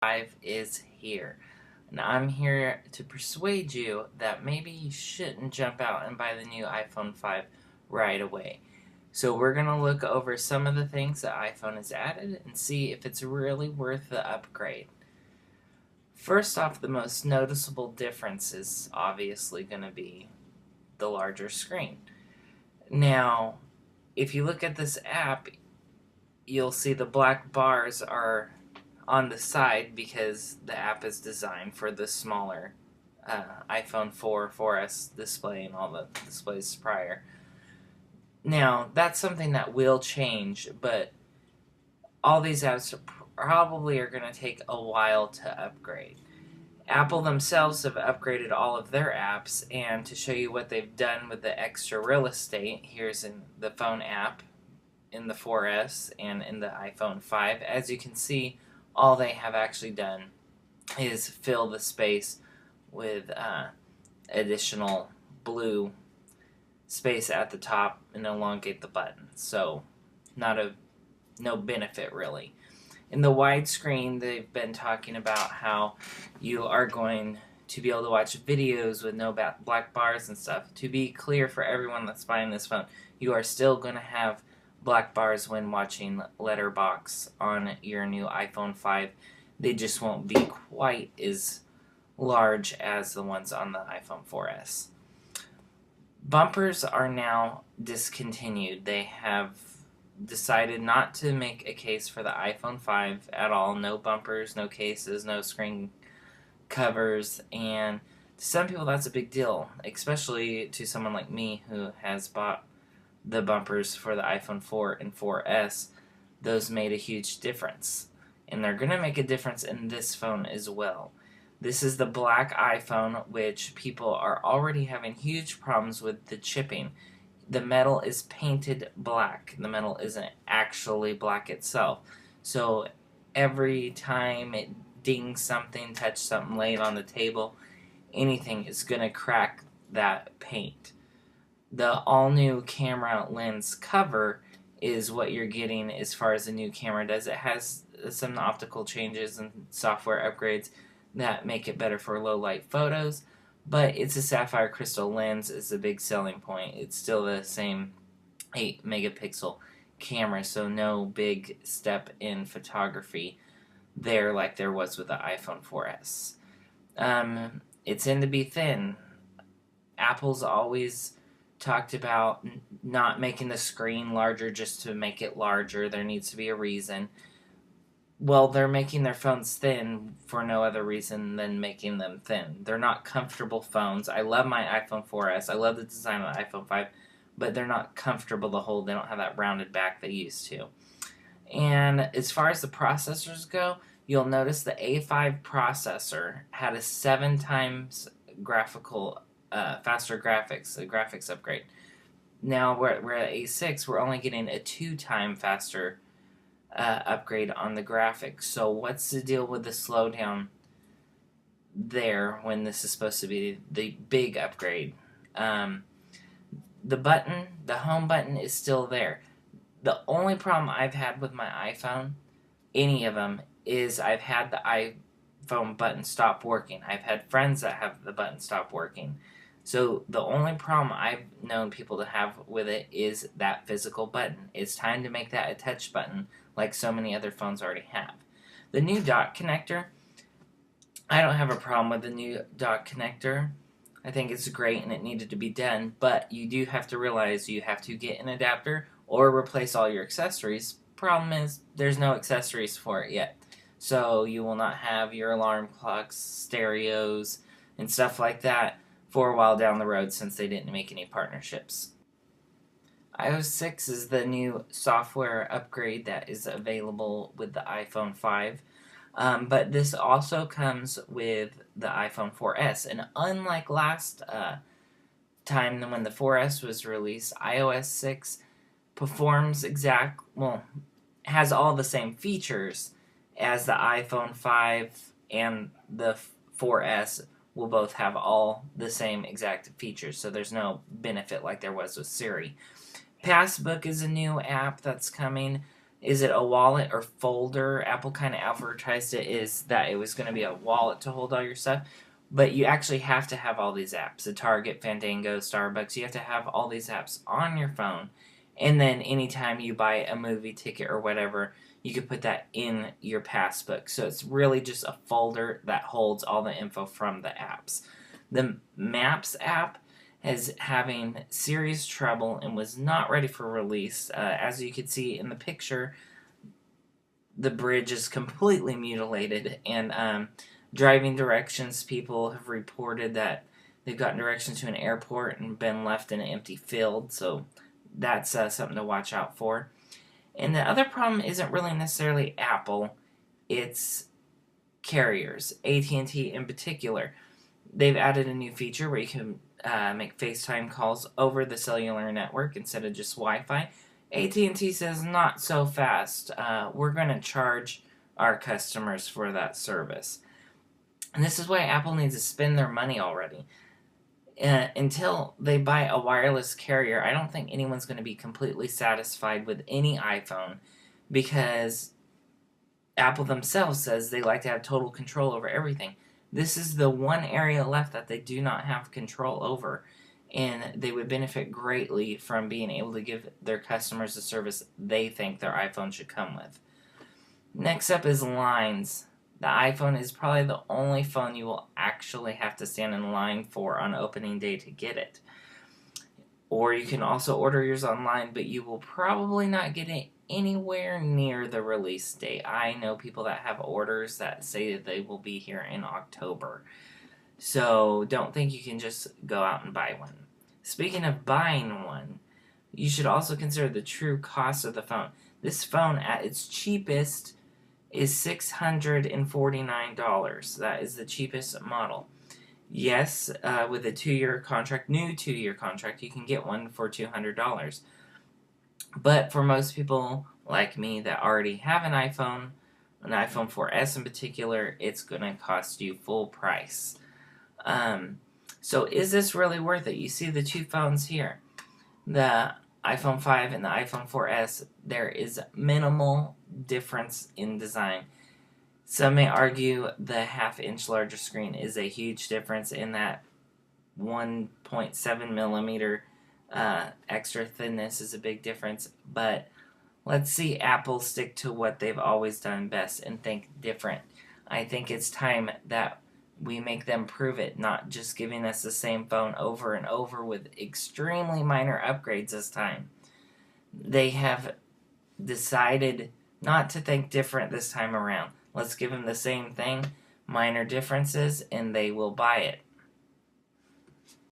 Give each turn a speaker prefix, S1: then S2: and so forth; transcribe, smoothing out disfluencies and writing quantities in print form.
S1: 5 is here. And I'm here to persuade you that maybe you shouldn't jump out and buy the new iPhone 5 right away. So we're going to look over some of the things that iPhone has added and see if it's really worth the upgrade. First off, the most noticeable difference is obviously going to be the larger screen. Now, if you look at this app, you'll see the black bars are on the side because the app is designed for the smaller iPhone 4, 4S display and all the displays prior. Now, that's something that will change, but all these apps probably are going to take a while to upgrade. Apple themselves have upgraded all of their apps, and to show you what they've done with the extra real estate, here's in the phone app, in the 4S, and in the iPhone 5. As you can see, all they have actually done is fill the space with additional blue space at the top and elongate the button. So, no benefit really. In the widescreen, they've been talking about how you are going to be able to watch videos with no black bars and stuff. To be clear for everyone that's buying this phone, you are still going to have black bars when watching Letterboxd on your new iPhone 5. They just won't be quite as large as the ones on the iPhone 4S. Bumpers are now discontinued. They have decided not to make a case for the iPhone 5 at all. No bumpers, no cases, no screen covers, and to some people that's a big deal, especially to someone like me who has bought the bumpers for the iPhone 4 and 4S. Those made a huge difference, and they're going to make a difference in this phone as well. This is the black iPhone, which people are already having huge problems with the chipping. The metal is painted black. The metal isn't actually black itself. So every time it dings something, touch something, lay it on the table, anything is going to crack that paint. The all-new camera lens cover is what you're getting as far as the new camera does. It has some optical changes and software upgrades that make it better for low-light photos, but it's a sapphire crystal lens is the big selling point. It's still the same 8 megapixel camera, so no big step in photography there like there was with the iPhone 4S. It's in to be thin. Apple's always talked about not making the screen larger just to make it larger. There needs to be a reason. Well, they're making their phones thin for no other reason than making them thin. They're not comfortable phones. I love my iPhone 4S. I love the design of the iPhone 5, but they're not comfortable to hold. They don't have that rounded back they used to. And as far as the processors go, you'll notice the A5 processor had a 7 times faster graphics, a graphics upgrade. Now we're at A6, we're only getting a 2-time faster upgrade on the graphics. So what's the deal with the slowdown there when this is supposed to be the big upgrade? The home button is still there. The only problem I've had with my iPhone, any of them, is I've had the iPhone button stop working. I've had friends that have the button stop working. So the only problem I've known people to have with it is that physical button. It's time to make that a touch button like so many other phones already have. The new dock connector, I don't have a problem with the new dock connector. I think it's great and it needed to be done, but you do have to realize you have to get an adapter or replace all your accessories. Problem is, there's no accessories for it yet. So you will not have your alarm clocks, stereos, and stuff like that for a while down the road since they didn't make any partnerships. iOS 6 is the new software upgrade that is available with the iPhone 5. But this also comes with the iPhone 4S. And unlike last time when the 4S was released, iOS 6 has all the same features as the iPhone 5 and the 4S will both have all the same exact features. So there's no benefit like there was with Siri. Passbook is a new app that's coming. Is it a wallet or folder? Apple kind of advertised it is that it was going to be a wallet to hold all your stuff. But you actually have to have all these apps. The Target, Fandango, Starbucks. You have to have all these apps on your phone. And then anytime you buy a movie ticket or whatever, you could put that in your passbook. So it's really just a folder that holds all the info from the apps. The Maps app is having serious trouble and was not ready for release. As you can see in the picture, the bridge is completely mutilated, and driving directions, people have reported that they've gotten directions to an airport and been left in an empty field, so that's something to watch out for. And the other problem isn't really necessarily Apple, it's carriers, AT&T in particular. They've added a new feature where you can make FaceTime calls over the cellular network instead of just Wi-Fi. AT&T says not so fast. We're going to charge our customers for that service. And this is why Apple needs to spend their money already. Until they buy a wireless carrier, I don't think anyone's going to be completely satisfied with any iPhone, because Apple themselves says they like to have total control over everything. This is the one area left that they do not have control over, and they would benefit greatly from being able to give their customers the service they think their iPhone should come with. Next up is lines. The iPhone is probably the only phone you will actually have to stand in line for on opening day to get it. Or you can also order yours online, but you will probably not get it anywhere near the release date. I know people that have orders that say that they will be here in October. So don't think you can just go out and buy one. Speaking of buying one, you should also consider the true cost of the phone. This phone at its cheapest is $649. That is the cheapest model. Yes, with a 2-year contract, new 2-year contract, you can get one for $200. But for most people like me that already have an iPhone 4S in particular, it's going to cost you full price. So is this really worth it? You see the two phones here. The iPhone 5 and the iPhone 4S, there is minimal difference in design. Some may argue the half-inch larger screen is a huge difference in that 1.7 millimeter extra thinness is a big difference, but let's see Apple stick to what they've always done best and think different. I think it's time that we make them prove it, not just giving us the same phone over and over with extremely minor upgrades this time. They have decided not to think different this time around. Let's give them the same thing, minor differences, and they will buy it.